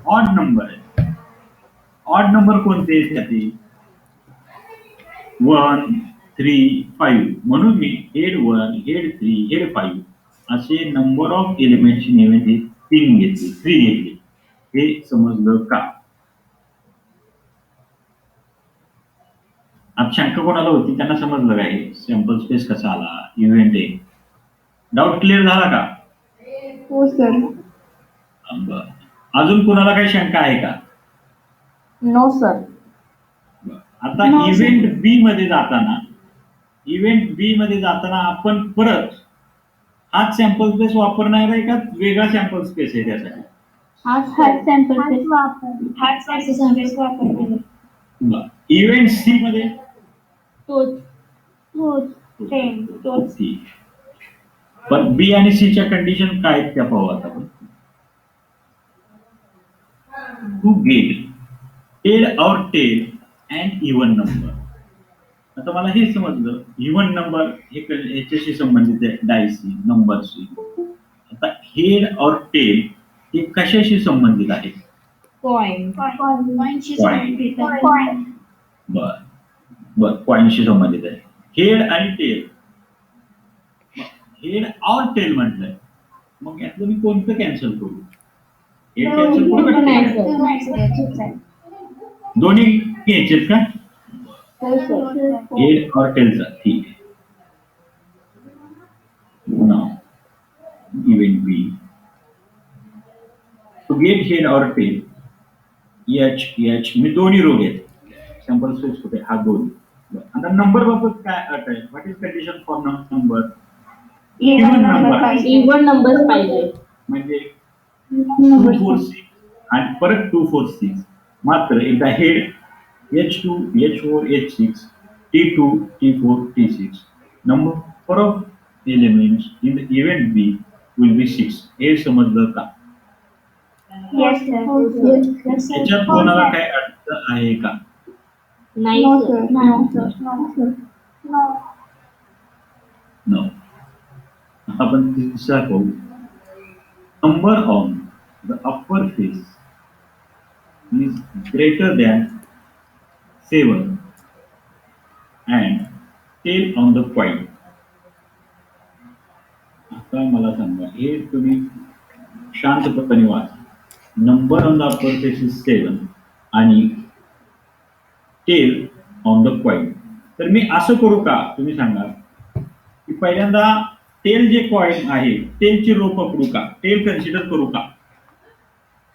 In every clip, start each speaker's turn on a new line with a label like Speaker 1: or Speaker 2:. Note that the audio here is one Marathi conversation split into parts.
Speaker 1: ऑड नंबर आहे. ऑड नंबर कोणते आहेत त्याचे? 1, 3, 5. म्हणून मी हेड 1, हेड 3, हेड 5 असे नंबर ऑफ एलिमेंटची नावे 3 घेतली, 3 घेतली. हे समजलं का? आता शंका कोणाला होती त्यांना समजलं काय सॅम्पल स्पेस कसा आला, इव्हेंट आहे. डाऊट क्लिअर झाला का?
Speaker 2: हो सर.
Speaker 1: बरं. अजून कोणाला काही शंका आहे का?
Speaker 2: No sir.
Speaker 1: आता इव्हेंट बी मध्ये जाताना आपण परत हाच सॅम्पल स्पेस वापरणार आहे का वेगळा सॅम्पल स्पेस आहे त्यासाठी?
Speaker 2: हाच सॅम्पल स्पेस वापरणार.
Speaker 1: इव्हेंट सी मध्ये
Speaker 2: तोच.
Speaker 1: पण बी आणि सी च्या कंडिशन काय आहेत त्या पाहू आता. टू गेट टेल और टेल अँड इव्हन नंबर. आता मला हे समजलं इव्हन नंबर हे याच्याशी संबंधित आहे, डायसी नंबरशी. आता हेड और टेल हे कशाशी संबंधित आहे? बर पॉइंटशी संबंधित आहे. हेड आणि टेल. हेड और टेल म्हटलंय, मग यातलं मी कोणतं कॅन्सल करू? हेड कॅन्सल करू? दोन्ही घ्यायचेत का? हेड और टेलचा ठीक आहे. नाव event B to get head or tail एच मी दोन्ही रो घेत. सॅम्पल स्पेस कुठे? हा दोन. आता नंबर बाबत काय अट आहे? What is condition for number? Even
Speaker 2: number पाहिजे.
Speaker 1: म्हणजे 2 4 6 आणि परत 2 4 6. मात्र एकदा head H2 H4 H6 T2 T4 T6 number of elements in the event B will be 6. हे समजलं का? याच्यात कोणाला काय अडचण आहे का?
Speaker 2: नाही सर.
Speaker 1: नो. आपण तिसरा पाहू. Number on the upper face is greater than 7 and tail on the coin. आता मला सांगा, हे तुम्ही शांतपणे वाचा. Number on the upper face is 7 आणि टेल ऑन द कॉइन. तर मी असं करू का? तुम्ही सांगा की पहिल्यांदा टेल जे कॉइन आहे टेलची रो पकडू का? टेल कन्सिडर करू का?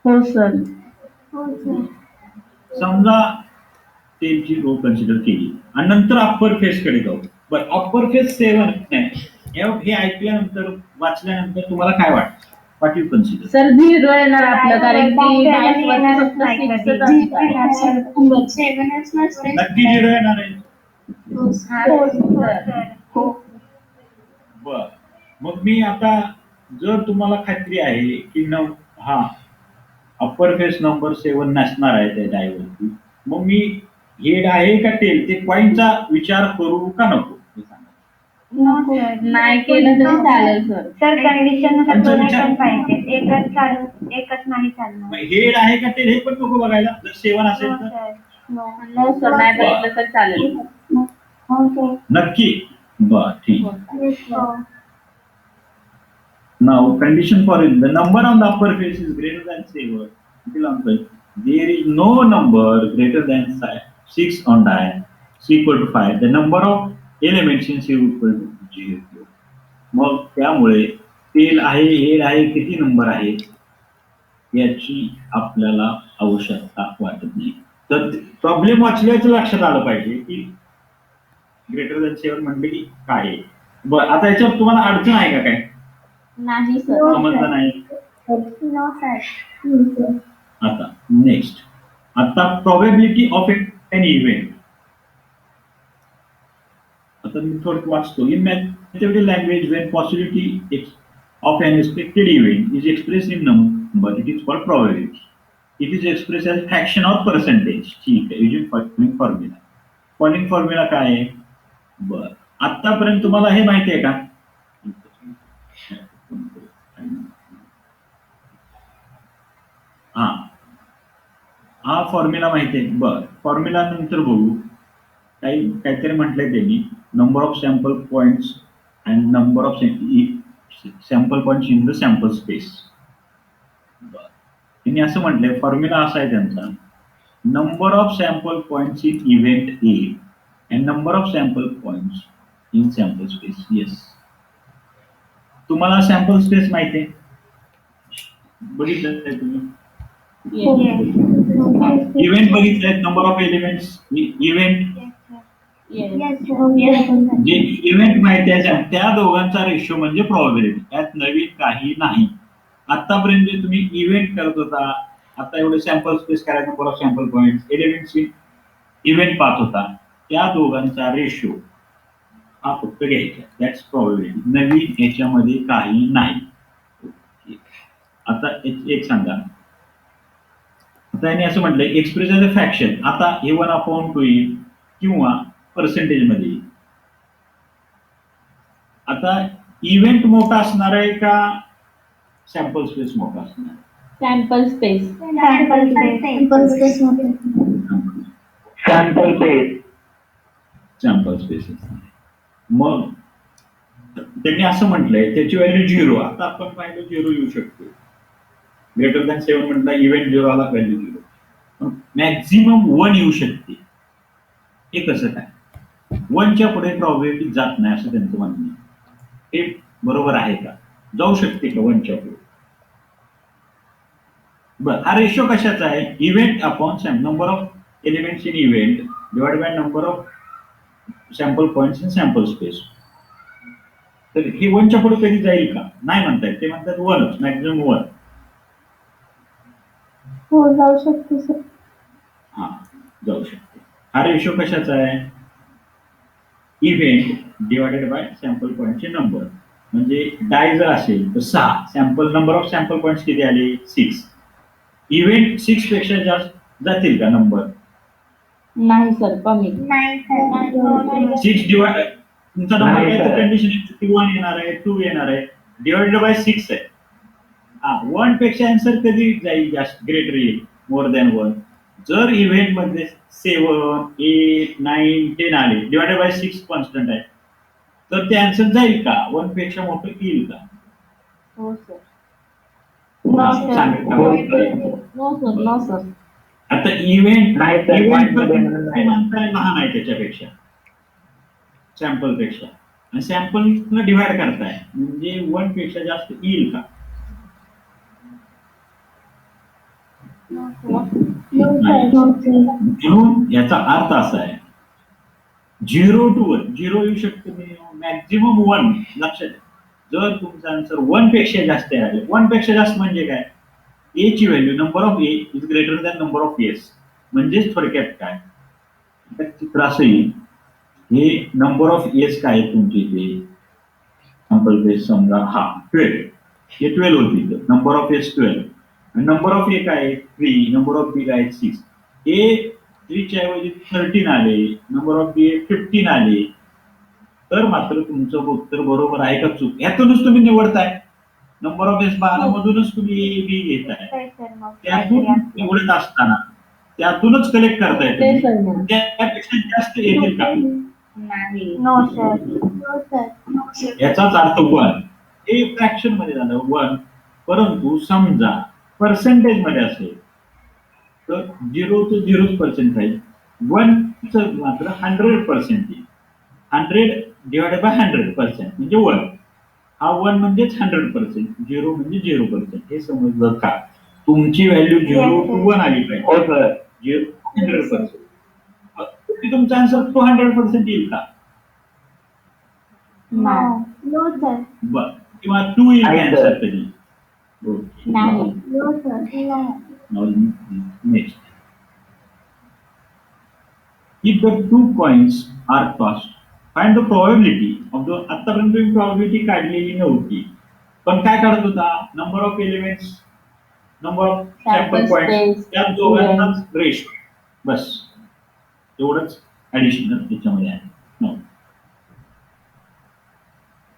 Speaker 2: हो सर.
Speaker 1: समजा टेलची रो कन्सिडर केली आणि नंतर अप्पर फेस कडे जाऊ. बरं, अप्पर फेस 7 नाही हे ऐकल्यानंतर वाचल्यानंतर तुम्हाला काय वाटतं? What you consider?
Speaker 2: सर 0 येणार आपलं, कारण की
Speaker 1: नक्की 0 येणार आहे. बर, मग मी आता जर तुम्हाला खात्री आहे की हा अप्पर फेस नंबर 7 नसणार आहे त्या डायवरती, मग मी हेड आहे का टेल ते कॉइनचा विचार करू का नको?
Speaker 2: नाही केलं तरी चालेल सर.
Speaker 3: कंडिशन पाहिजे, एकच नाही चालणार.
Speaker 1: हेड आहे का टेल हे पण नको बघायला? जर 7 असेल तर
Speaker 2: नो सर, नाही बघितलं तर चालेल.
Speaker 1: नक्की. बर, ठीक. Now, condition for it, the number on the upper face is greater than 7. There is no number greater than 6 on die. C equal to 5. The number of elements in C equal to 0. मग त्यामुळे टेल आहे, हेड आहे, किती नंबर आहे याची आपल्याला आवश्यकता वाटत नाही. तर प्रॉब्लेम वाचल्याचं लक्षात आलं पाहिजे की ग्रेटर दॅन 7 म्हणजे की काय आहे. बरं, आता याच्यावर तुम्हाला अडचण आहे का काय?
Speaker 2: नाही सर.
Speaker 1: समजलं नाही? आता नेक्स्ट. आता प्रोबॅबिलिटी ऑफ एन इव्हेंट. आता मी थोडं वाचतो. In mathematical language when possibility of an expected event is express in number it is called probability. It is express as fraction of percentage. ठीक आहे, using following formula. Following formula काय आहे? बर, आतापर्यंत तुम्हाला हे माहिती आहे का? हा, हा फॉर्म्युला माहिती आहे. बर, फॉर्म्युला नंतर बघू. काहीतरी म्हटलंय त्यांनी, number of sample points and number of sample points in the sample space. त्यांनी असं म्हटलंय, फॉर्म्युला असा आहे त्यांचा, number of sample points in event A and number of sample points in sample space. Yes, तुम्हाला सॅम्पल स्पेस माहिती आहे, बघितलं तुम्ही. इव्हेंट बघितलंय, नंबर ऑफ एलिमेंट्स इव्हेंट, जे इव्हेंट माहिती आहे त्या दोघांचा रेशो म्हणजे प्रोबॅबिलिटी. त्यात नवीन काही नाही. आतापर्यंत जे तुम्ही इव्हेंट करत होता, आता एवढे सॅम्पल स्पेस करायचं, number of sample point elements event पाहत होता, त्या दोघांचा रेशो हा फक्त घ्यायचा. That's probability. नवीन याच्यामध्ये काही नाही. आता एक सांगा, आता यांनी असं म्हटलंय, एक्सप्रेस एज अ फ्रॅक्शन. आता हे 1/2 येईल किंवा पर्सेंटेज मध्ये येईल. आता इव्हेंट मोठा असणार आहे का सॅम्पल स्पेस मोठा असणार आहे?
Speaker 2: Sample space.
Speaker 1: Sample space. मग त्यांनी असं म्हटलंय, त्याची व्हॅल्यू 0. आता आपण पाहिलं 0 येऊ शकतो. ग्रेटर दॅन 7 म्हटलं, इव्हेंट 0 आला, व्हॅल्यू 0. मॅक्झिमम 1 येऊ शकते. हे कसं काय? 1च्या पुढे प्रोबॅबिलिटी जात नाही असं त्यांचं म्हणणं आहे. हे बरोबर आहे का? जाऊ शकते का 1च्या पुढे? बर, हा रेशो कशाचा आहे? Event upon number of elements in event divide by number of sample points in sample space. तर हे 1च्या पुढे कधी जाईल का? नाही म्हणतायत. ते म्हणतात 1च, मॅक्झिमम 1.
Speaker 3: हो, जाऊ शकते सर.
Speaker 1: हा, जाऊ शकते. हा रेशो कशाचा आहे? इव्हेंट डिवायडेड बाय सॅम्पल पॉइंटचे नंबर. म्हणजे डाय जर असेल तर 6, sample number of sample points किती आले? 6. इव्हेंट 6 पेक्षा जास्त जातील का नंबर?
Speaker 2: नाही सर, कमी.
Speaker 3: नाही सर.
Speaker 1: 6 डिवाइड, तुमचा नंबर काय तर कंडिशन 1 येणार आहे, 2 येणार आहे, डिवाइडेड बाय 6 आहे. हा, 1 पेक्षा आन्सर कधी जाईल जास्त, ग्रेटर येईल, मोर दॅन 1. जर इव्हेंट मध्ये 7, 8, 9, 10 आले, डिवायडेड बाय 6 कॉन्स्टंट आहे, तर ते आन्सर जाईल का? 1 पेक्षा मोठं येईल का?
Speaker 2: हो सर.
Speaker 1: सांगितलं.
Speaker 2: No sir, no sir.
Speaker 1: आता इव्हेंट लहान आहे त्याच्यापेक्षा, सॅम्पल पेक्षा, आणि सॅम्पल डिवाइड करताय म्हणजे 1 पेक्षा जास्त येईल का? म्हणून याचा अर्थ असा आहे, 0 to 1, 0 येऊ शकतो, मॅक्झिमम 1. लक्षात, जर तुमचा आन्सर 1 पेक्षा जास्त आहे, 1 पेक्षा जास्त म्हणजे काय? ए ची value, number of A is greater than number of S. म्हणजेच थोडक्यात काय, चित्र असं येईल, हे नंबर ऑफ एस काय आहे तुमचे इथे, सॅम्पल बेस समजा हा 12, हे 12 होती, नंबर ऑफ एस 12, आणि नंबर ऑफ ए काय 3, नंबर ऑफ बी काय 6. हे 3 च्या ऐवजी 13 आले, नंबर ऑफ बी 15 आले, तर मात्र तुमचं उत्तर बरोबर आहे का चूक, यातूनच तुम्ही निवडताय. नंबर ऑफ एस 12 मधूनच तुम्ही ए बी घेताय. त्यातून निवडत असताना त्यातूनच कलेक्ट करताय तुम्ही. त्यापेक्षा जास्त येतील का?
Speaker 2: नाही.
Speaker 3: No sir.
Speaker 1: याचाच अर्थ 1. हे फ्रॅक्शन मध्ये झालं 1. परंतु समजा पर्सेंटेज मध्ये असेल तर 0 to 0% राहील. 1 मात्र 100% येईल. 100 डिवायडेड बाय 100% म्हणजे 1. हा 1 म्हणजेच 100%, 0 म्हणजे 0%. हे समजलं का? तुमची व्हॅल्यू 0 to 1 आली पाहिजे. हो सर. 0 to 100%. तुमचा आन्सर 200% येईल का?
Speaker 3: No sir.
Speaker 1: बर, किंवा 2 येईल आन्सर कधी?
Speaker 2: नाही.
Speaker 3: No sir.
Speaker 1: Next. If the 2 coins are tossed, find the probability of the. आतापर्यंत तुम्ही probability काढलेली नव्हती, पण काय काढत होता? Number of elements, number of sample points, त्या दोघांचाच रेशो. बस एवढंच ऍडिशनल त्याच्यामध्ये आहे.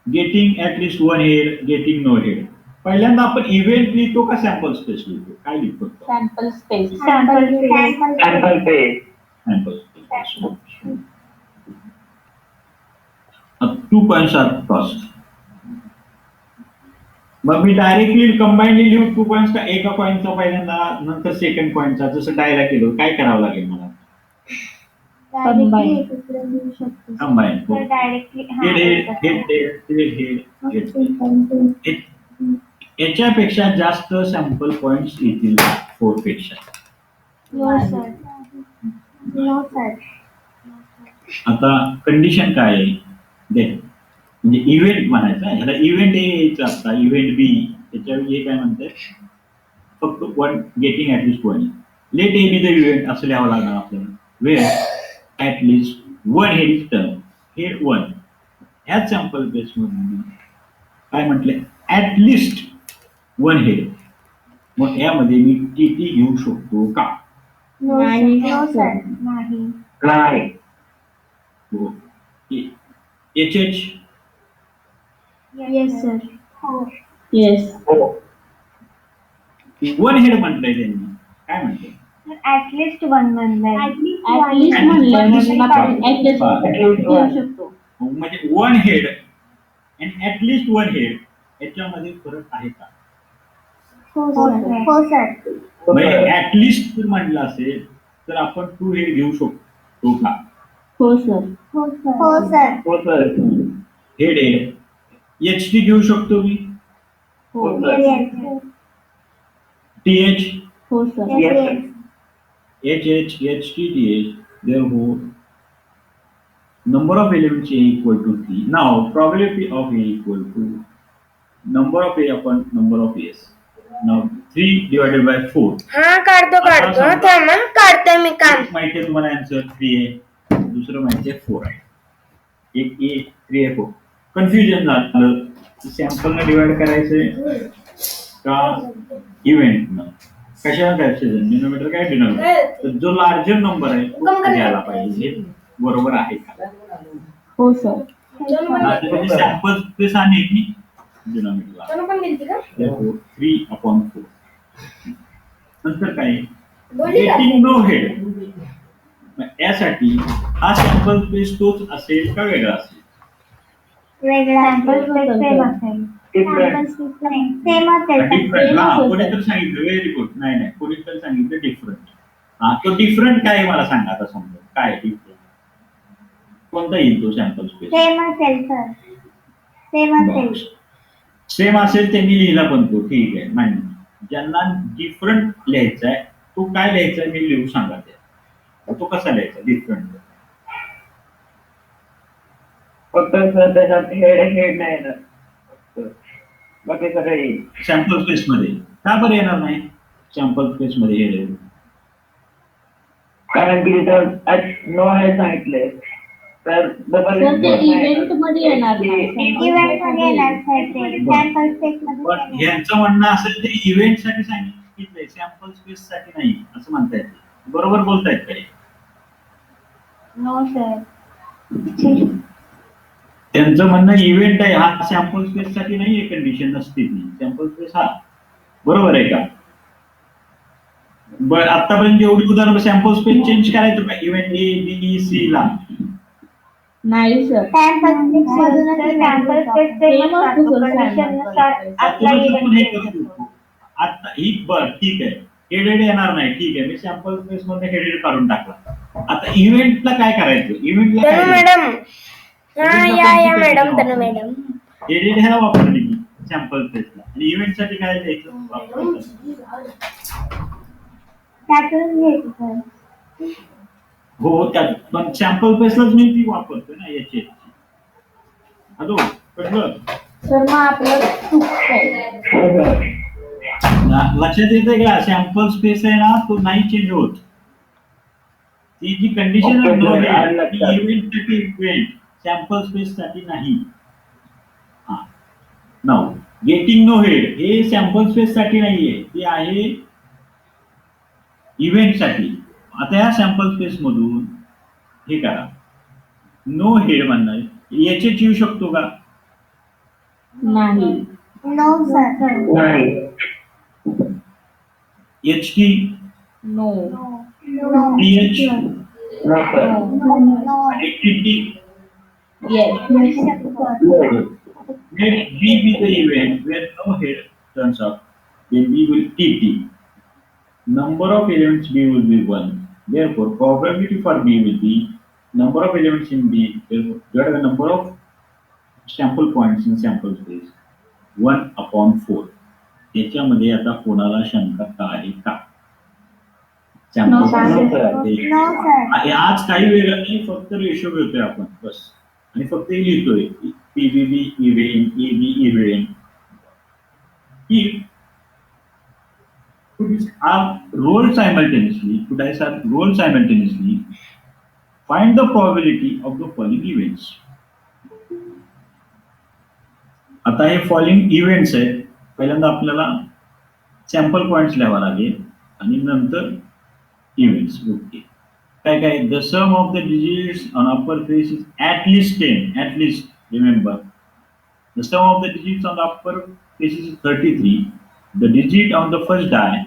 Speaker 1: Getting at least 1 head, getting no head. पहिल्यांदा आपण इव्हेंट लिहितो का सॅम्पल स्पेस लिहितो, काय लिहितो?
Speaker 2: Sample space.
Speaker 3: Sample
Speaker 4: sample page.
Speaker 1: Sample space. 2 points are tossed. मग मी डायरेक्टली कंबाईनली लिहू 2 points का एका पॉईंटचा पहिल्यांदा नंतर सेकंड पॉईंटचा, जसं डायला केलं काय करावं लागेल मला?
Speaker 3: डायरेक्टली एकत्र लिहू शकतो.
Speaker 1: कंबाईन.
Speaker 2: तर डायरेक्टली
Speaker 1: याच्यापेक्षा जास्त सॅम्पल पॉइंट्स येतील 4 पेक्षा.
Speaker 3: No sir. No sir.
Speaker 1: आता कंडिशन काय आहे देख, म्हणजे इव्हेंट म्हणायचं आहे. ह्याला इव्हेंट ए यायचं, आता इव्हेंट बी त्याच्यावर हे काय म्हणतात, फक्त one getting at least one. Let A B the event असं लिहावं लागणार आपल्याला. वेळ at least one head is term, head one. ह्याच सॅम्पल बेस मध्ये काय म्हटलंय, ऍटलिस्ट वन हेड. मग यामध्ये मी टी टी घेऊ शकतो का?
Speaker 3: नो
Speaker 2: नाही.
Speaker 3: No sir. नाही.
Speaker 4: नाही.
Speaker 1: हो. H H
Speaker 3: yes sir. हो.
Speaker 2: येस.
Speaker 4: हो.
Speaker 1: वन हेड म्हटलंय त्यांनी, काय म्हटलंय?
Speaker 2: ऍटलिस्ट वन म्हणलंय.
Speaker 3: ऍटलीस्ट
Speaker 2: ऍटलिस्ट म्हणलंय म्हणून आपण ऍटलिस्ट घेऊ शकतो.
Speaker 1: म्हणजे वन हेड आणि ऍटलिस्ट वन हेड याच्यामध्ये फरक आहे का?
Speaker 3: हो सर. हो सर.
Speaker 1: म्हणजे ऍटलिस्ट जर म्हटलं असेल तर आपण 2 हेड घेऊ शकतो का?
Speaker 2: हो सर.
Speaker 3: हो सर. हो सर.
Speaker 4: हो सर.
Speaker 1: हेड एच टी घेऊ शकतो मी,
Speaker 2: हो.
Speaker 4: हो सर.
Speaker 3: येस.
Speaker 1: टी एच
Speaker 2: हो sir.
Speaker 4: Yes, sir.
Speaker 3: Yes.
Speaker 1: H H H T T H. Therefore, number of elements A equal to 3. Now, probability of A equal to number of A upon number of A's. Now, 3 divided by 4.
Speaker 5: हा काढतो थांबा काढतोय मी काम.
Speaker 1: माहिती आहे तुम्हाला आन्सर 3 आहे, दुसरं माहिती आहे 4 आहे. एक ए 3 आहे 4. कन्फ्युजन झालं, सॅम्पलनं डिवाइड करायचंय का इव्हेंटनं, कशाला करायचं, डिनोमिनेटर काय डिनोमिनेटर. तर जो लार्जर नंबर आहे तो घ्यायला पाहिजे. हे बरोबर आहे का?
Speaker 2: हो सर.
Speaker 1: सॅम्पल स्पेस आणि डिनोमिनेटरला 3/4. नंतर काय, गेटिंग नो हेड. यासाठी हा सॅम्पल स्पेस तोच असेल का वेगळा असेल?
Speaker 3: वेगळा.
Speaker 2: सॅम्पल स्पेस सेम असेल.
Speaker 4: Different.
Speaker 3: सेम असेल.
Speaker 1: डिफरंट. हा,
Speaker 2: असेल.
Speaker 1: कोणी तर सांगितलं व्हेरी गुड. नाही कोणी तर सांगितलं डिफरंट. हा, तो डिफरंट काय मला सांगा आता, समजा काय डिफरंट कोणता येईल तो सॅम्पल स्पेस?
Speaker 3: सेम असेल सर. सेम असेल.
Speaker 1: सेम असेल त्यांनी लिहिला पण तो ठीक आहे. मान्य. ज्यांना डिफरंट लिहायचा आहे तो काय लिहायचा मी लिहू सांगा त्या, तो कसा लिहायचा डिफरंट?
Speaker 4: फक्त सर त्याच्यात हेड नाही येणार, बाकी सगळं येईल.
Speaker 1: सॅम्पल स्पेस मध्ये का बरं येणार नाही? सॅम्पल स्पेस मध्ये हेड आहे
Speaker 4: कारण की तिथं नो आहे सांगितले तर डबल
Speaker 2: सर ते इव्हेंट मध्ये येणार नाही.
Speaker 3: इव्हेंट मध्ये येणार सर ते. सॅम्पल स्पेस मध्ये
Speaker 1: पण
Speaker 3: येणार.
Speaker 1: यांचं म्हणणं असेल ते इव्हेंट साठी सांगितलंय, सॅम्पल स्पेस साठी नाही असं म्हणतायत. बरोबर बोलतायत काही?
Speaker 3: No sir.
Speaker 1: त्यांचं म्हणणं इव्हेंट आहे हा, सॅम्पल स्पेस साठी नाही. कंडिशन नसते ती सॅम्पल स्पेस हा. बरोबर आहे का? बरं, आतापर्यंत जेवढी उदाहरण सॅम्पल स्पेस चेंज करायचं का इव्हेंट ए बी सी ला?
Speaker 2: नाही सर.
Speaker 3: सॅम्पल स्पेस मधूनच
Speaker 2: सॅम्पल स्पेस सेम असतो सर.
Speaker 1: त्यातूनच हे करतो. आता ही बर ठीक आहे, हेडेड येणार नाही ठीक आहे, मी सॅम्पल स्पेस मध्ये हेडेड काढून टाकला. आता इव्हेंटला काय करायचं? इव्हेंटला
Speaker 5: तनु मॅडम, हा या मॅडम, तनु मॅडम.
Speaker 1: हेडेड ह्याला वापरली मी सॅम्पल स्पेसला, आणि इव्हेंट साठी काय द्यायचं
Speaker 3: त्यातून घ्यायचं सर.
Speaker 1: हो त्यात, पण सॅम्पल स्पेसलाच मी ती वापरतो ना याची. हॅलो कळलं?
Speaker 2: सर मग आपलं चुकतंय.
Speaker 1: लक्षात येते का? सॅम्पल स्पेस आहे ना तो नाही चेंज होत. ती जी कंडिशन
Speaker 4: Okay, sir.
Speaker 1: आहे इव्हेंट साठी इव्हेंट, सॅम्पल स्पेस साठी नाही. हा, नाव गेटिंग नो हेड हे सॅम्पल स्पेस साठी नाहीये, ते आहे इव्हेंट साठी. आता या सॅम्पल स्पेस मधून हे करा, नो हेड म्हणणार याचे येऊ शकतो का?
Speaker 2: नाही.
Speaker 3: No, sir.
Speaker 4: नाही.
Speaker 1: HT,
Speaker 2: No.
Speaker 3: No.
Speaker 1: TH,
Speaker 4: No, sir.
Speaker 3: No.
Speaker 1: ATT.
Speaker 2: Yes.
Speaker 3: Yes, sir.
Speaker 1: Let B be the event where no head turns up, then B will TT. Number of elements B will be 1. Therefore, probability for B will be number of elements in B divided by the number of sample points in sample space 1/4. याच्यामध्ये आता कोणाला शंका आहे का?
Speaker 2: No, sir.
Speaker 3: No, sir.
Speaker 1: आज काही वेगळं नाही, फक्त रेशो घेतोय आपण बस आणि फक्त हे लिहितोय PBB event AB event roll simultaneously, to dice are roll simultaneously, find the probability of the following events. आता हे फॉलोइंग इव्हेंट्स आहेत. पहिल्यांदा आपल्याला सॅम्पल पॉइंट्स लिहावा लागेल आणि नंतर इव्हेंट्स. ओके, काय काय the sum of the digits on upper face is at least 10. At least remember the sum of the digits on the upper face is 33. The digit on the first die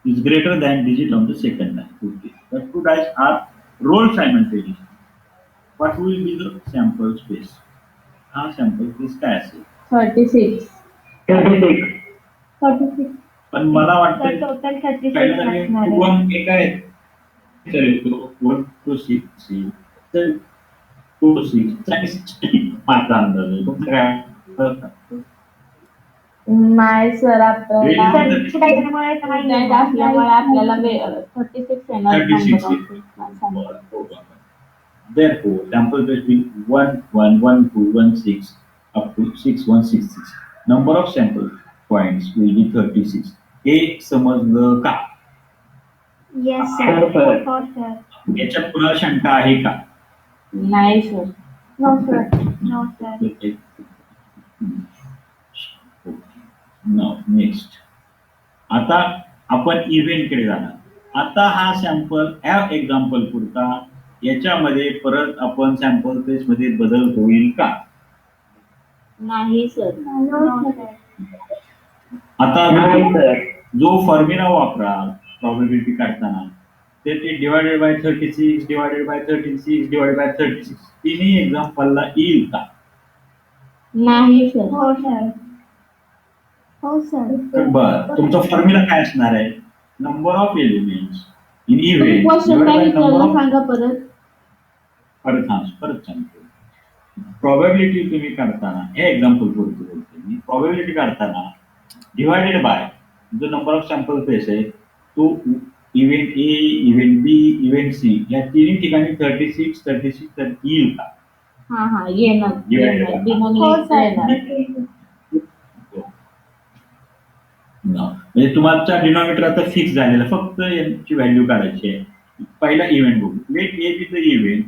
Speaker 1: is greater than digit on the second die. Okay. The two dice are rolled simultaneously. What will be the sample space? हा sample space काय असेल?
Speaker 2: 36.
Speaker 4: 36.
Speaker 3: 46.
Speaker 1: पण मला वाटतं
Speaker 3: तर total 36
Speaker 1: पहिल्यांदा हे
Speaker 3: असणार आहे.
Speaker 1: 1 एक आहे. चल तो 1 to 6 तर 2 to 6 माझा अंदाज आहे. तुमचं काय?
Speaker 2: नाही सर, आपल्याला
Speaker 1: Very
Speaker 3: त्याच्यामुळे
Speaker 2: student असल्यामुळे आपल्याला 36 येणार
Speaker 1: 36.
Speaker 2: number of students.
Speaker 1: Therefore, sample space will 1, 1, 1, 2, 1, 6 up to 6, 1, 6, 6. Number of sample points will be 36. हे समजलं का?
Speaker 3: Yes, sir.
Speaker 4: Sir, sir.
Speaker 3: हो, sir.
Speaker 1: याच्यात कुणाला शंका आहे का?
Speaker 2: नाही sir.
Speaker 3: No, sir. No, sir.
Speaker 1: Next आता आपण इव्हेंट कडे जाणार. आता हा सॅम्पल एक्झाम्पल पुरता याच्यामध्ये परत आपण सॅम्पल स्पेस मध्ये बदल होईल का?
Speaker 2: नाही सर.
Speaker 3: No, sir.
Speaker 1: आता
Speaker 4: नाही, sir.
Speaker 1: जो फॉर्म्युला वापरा प्रॉबिलिटी काढताना ते divided by 36 divided by 36 divided by 36 तिन्ही एक्झाम्पलला येईल का?
Speaker 2: नाही सर.
Speaker 3: हो, sir. हो, sir.
Speaker 1: बरं, तुमचा फॉर्म्युला काय असणार आहे? Number of elements in event
Speaker 2: question काय
Speaker 1: नंबर
Speaker 2: विचारलं
Speaker 1: ऑफ
Speaker 2: सांगा परत.
Speaker 1: परत सांगतो. प्रॉबॅबिलिटी तुम्ही काढताना हे एक्झाम्पल पुरते बोलते मी. प्रॉबॅबिलिटी काढताना डिवायडेड बाय जो नंबर ऑफ सॅम्पल स्पेस आहे तो इव्हेंट ए इव्हेंट बी इव्हेंट सी या तिन्ही ठिकाणी 36 36 तर येईल का?
Speaker 2: हा येणार.
Speaker 1: Divided by.
Speaker 2: डिनॉमिनेटर येणार.
Speaker 1: म्हणजे तुमचा डिनॉमिनेटर आता फिक्स झालेला, फक्त यांची व्हॅल्यू काढायची आहे. पहिला इव्हेंट बघू. Let A B the event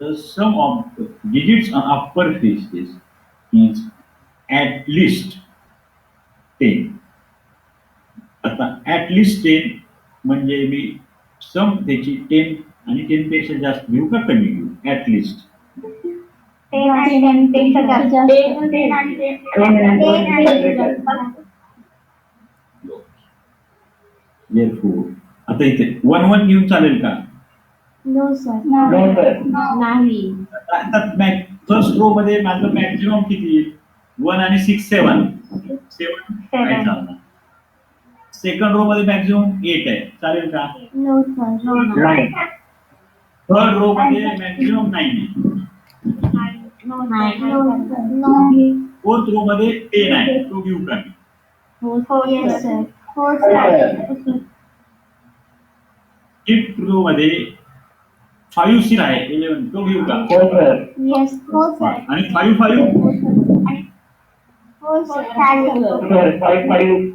Speaker 1: the sum of digits on upper faces is at least 10. आता ॲट लिस्ट 10 म्हणजे मी सम त्याची 10 आणि 10 पेक्षा जास्त घेऊ का कमी घेऊ? ॲट लिस्ट
Speaker 3: 10 आणि 10 पेक्षा जास्त. 10 आणि 10.
Speaker 1: Therefore, आता इथे 1 1 घेऊन चालेल का?
Speaker 3: No, sir.
Speaker 4: No, sir.
Speaker 2: नाही.
Speaker 1: फर्स्ट रो मध्ये माझं मॅक्झिमम किती? 1 आणि 6 7 काय चालणार? सेकंड रो मध्ये मॅक्झिमम 8 आहे, चालेल का?
Speaker 3: No, sir. No,
Speaker 4: नाही.
Speaker 1: थर्ड रो मध्ये मॅक्झिमम 9 आहे.
Speaker 3: No,
Speaker 2: नाही.
Speaker 3: no, sir. No.
Speaker 1: Fourth row मध्ये 10 आहे, तो घेऊ का मी?
Speaker 2: हो
Speaker 3: Yes,
Speaker 2: सर.
Speaker 3: sir. हो, sir.
Speaker 1: फिफ्थ रो मध्ये 5 स्थिर आहे 11, तो घेऊ का?
Speaker 4: हो, sir.
Speaker 3: Yes, हो, sir.
Speaker 1: आणि 5 5
Speaker 3: हो, sir. चालेल.
Speaker 4: Sir, 5 5.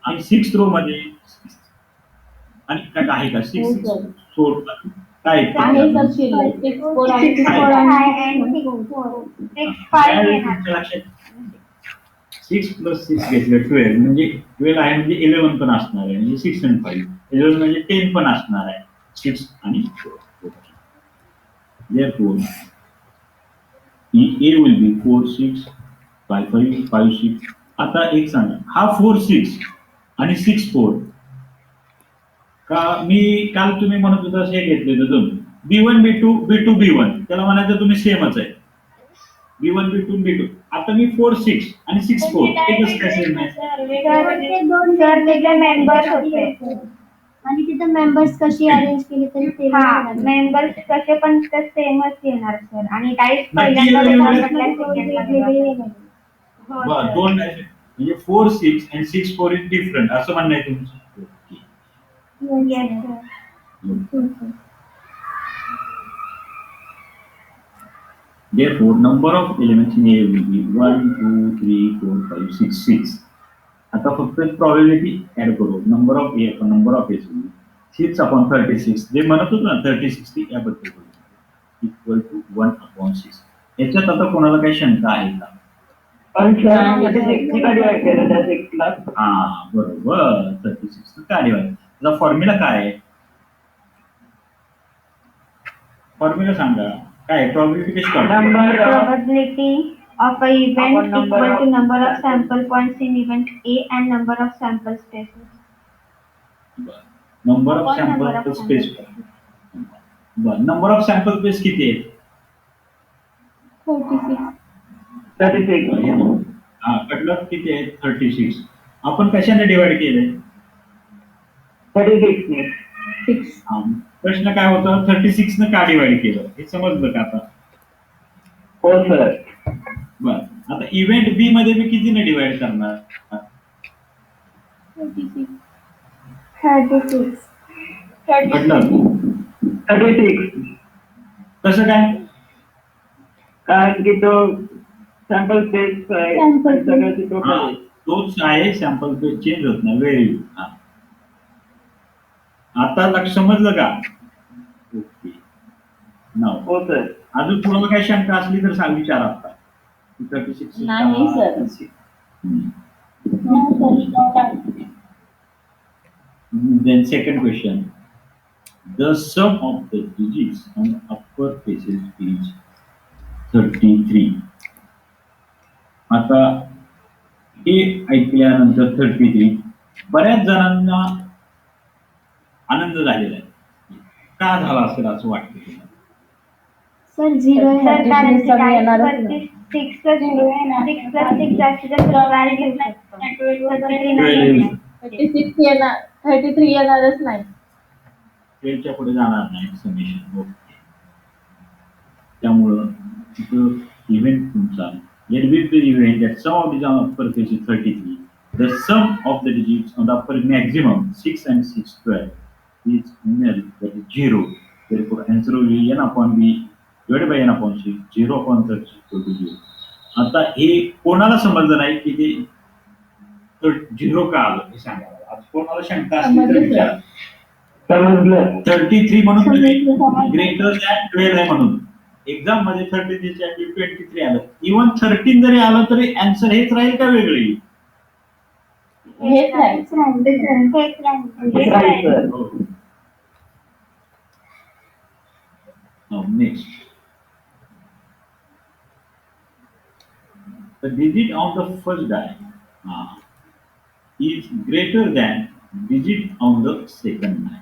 Speaker 1: आणि सिक्स्थ रो मध्ये आणि काय आहे का? 6
Speaker 2: हो,
Speaker 1: 6
Speaker 2: sir.
Speaker 1: सोड काय
Speaker 2: आहे सर शिल्लक 64 आणि
Speaker 3: 64
Speaker 2: 64
Speaker 3: and 64. 65 येणार.
Speaker 1: 6 + 6 घेतलं 12 म्हणजे 12 आहे म्हणजे 11 पण असणार आहे म्हणजे 6 आणि 5 11 म्हणजे 10 पण असणार आहे 6 आणि 4. Therefore A will be 4 6 5 5 5 6. आता एक सांगा, हा 4 6 आणि 6 4 का मी काल तुम्ही म्हणत होता हे घेतले होते तुम्ही B1 B2 B2 B1 त्याला म्हणायचं तुम्ही सेमच आहे B1 B2 B2. आता मी 4 6 आणि 6 4 एकच काय सेम आहे?
Speaker 3: सर त्याचे मेंबर्स होते
Speaker 2: आणि तिथं मेंबर्स कशी अरेंज केली तरी ते
Speaker 3: हा मेंबर्स कसे पण ते सेमच येणार सर आणि टाईप
Speaker 1: नाही,
Speaker 3: पहिल्यांदा
Speaker 1: वेगळे-
Speaker 3: म्हटलं
Speaker 1: बरं, दोन म्हणजे 4 6 आणि 6 4 इज डिफरंट असं म्हणणं आहे तुमचं.
Speaker 3: Yes sir
Speaker 1: Therefore, number of elements in A will be 1, 2, 3, 4, 5, 6, 6. आता फक्त probability ऍड करू. Number of A upon number of A's will be 6 upon 36. जे म्हणत होतो ना 36 ती याबद्दल बोलू इक्वल टू 1 upon 6. याच्यात आता कोणाला काही शंका आहे का?
Speaker 4: पण सर मध्ये 60 का डिवाइड केलं त्या 6 ला?
Speaker 1: हा बरोबर 36 का डिवाइड. त्याचा फॉर्म्युला काय आहे? फॉर्म्युला सांगा काय probability कशी काढतो?
Speaker 3: probability of a event equal to number of sample points in event A and number of sample spaces.
Speaker 1: Number of
Speaker 3: Number
Speaker 1: sample
Speaker 3: of
Speaker 1: space
Speaker 3: samples.
Speaker 1: बरं नंबर ऑफ सॅम्पल स्पेस किती आहे?
Speaker 4: 36.
Speaker 1: हा कटलं किती आहे? 36. आपण कशाने डिवाइड केलंय?
Speaker 4: 36 ने.
Speaker 1: हा, प्रश्न काय होता 36 न का डिवाइड केलं हे समजलं का आता?
Speaker 4: हो सर.
Speaker 1: बर आता इव्हेंट बी मध्ये मी कितीने डिवाइड करणार?
Speaker 3: 36.
Speaker 1: कटलं
Speaker 4: 36.
Speaker 1: कसं काय?
Speaker 4: कारण की तो सॅम्पल स्पेस आहे
Speaker 2: Sample
Speaker 4: आणि सगळ्याची
Speaker 1: हा,
Speaker 4: टोटल
Speaker 1: तोच आहे सॅम्पल स्पेस चेंज होत नाही व्हेरी. आता लक्ष समजलं का? ओके नाव
Speaker 4: हो सर.
Speaker 1: अजून तुम्हाला काही शंका असली तर सांग विचारा आता. 36
Speaker 2: नाही, sir.
Speaker 1: Then second question. The sum of the digits on the upper faces is 33. आता हे ऐकल्यानंतर 33 बऱ्याच जणांना आनंद झालेला आहे. का झाला असेल असं वाटतं तुम्हाला?
Speaker 2: सर झिरो
Speaker 3: तर कारण की टाईप
Speaker 2: येणारच
Speaker 3: वरती
Speaker 2: नाही.
Speaker 3: 6 plus 6 जास्तीत जास्त व्हॅल्यू घेऊ शकतो. तर 39
Speaker 2: 36 येणार 33 येणारच नाही.
Speaker 1: 12 च्या पुढे जाणार नाही समेशन. ओके त्यामुळं तिथं इव्हेंट तुमचा let be the event that sum of the upper face is 33. The sum of the digits on the upper maximum 6 and 6 12 is nil, that is 0. Therefore, answer will be n upon b divided by n upon 6. 0 upon 30 equal to 0. आता हे कोणाला समजलं नाही की ते 0 का आलं हे सांगा. आज कोणाला शंका असली तर विचारा.
Speaker 4: समजलं.
Speaker 1: 33 म्हणून तुम्ही ग्रेटर दॅन 12 आहे म्हणून एक्झाम मध्ये 33 च्या 23 आलं. इव्हन 13 जरी आलं तरी आन्सर हेच राहील का वेगळी?
Speaker 2: हेच राहील.
Speaker 4: हेच राहील sir.
Speaker 1: Now next, the digit on the first die is greater than digit on the second die.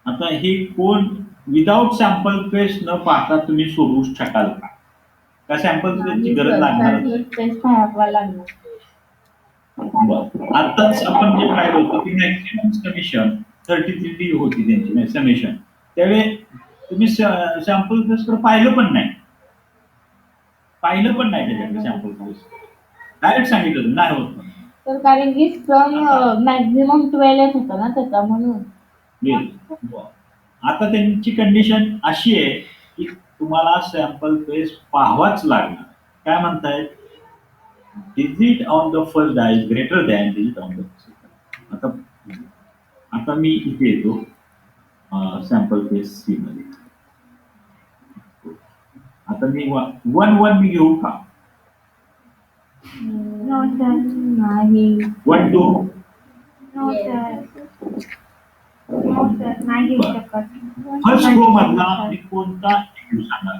Speaker 1: आता हे कोण विदाउट सॅम्पल पेस न पाहता तुम्ही सोडवू शकाल का? का सॅम्पल पेसची गरज लागणार? आताच आपण जे पाहिलं होतं की मॅक्सिमम समेशन 33 होती त्यांची समेशन. त्यावेळी तुम्ही सॅम्पल पेस पाहिलं पण नाही त्याच्याकडे सॅम्पल पेस डायरेक्ट सांगितलं नाही होत.
Speaker 2: तर कारण की सम मॅक्झिमम 12 होता ना त्याचा म्हणून.
Speaker 1: आता त्यांची कंडिशन अशी आहे की तुम्हाला सॅम्पल पेस पाहावाच लागणार. काय म्हणतायत? Digit on the first die is greater than digit on the second. आता मी इथे येतो सॅम्पल पेस सी मध्ये. आता मी 1 1 मी घेऊ का?
Speaker 3: No sir.
Speaker 2: नाही.
Speaker 1: 1 2
Speaker 3: नो सर. नो सर नाही घेऊ शकत.
Speaker 1: फर्स्ट रो मधला मी कोणता घेऊ सांगा?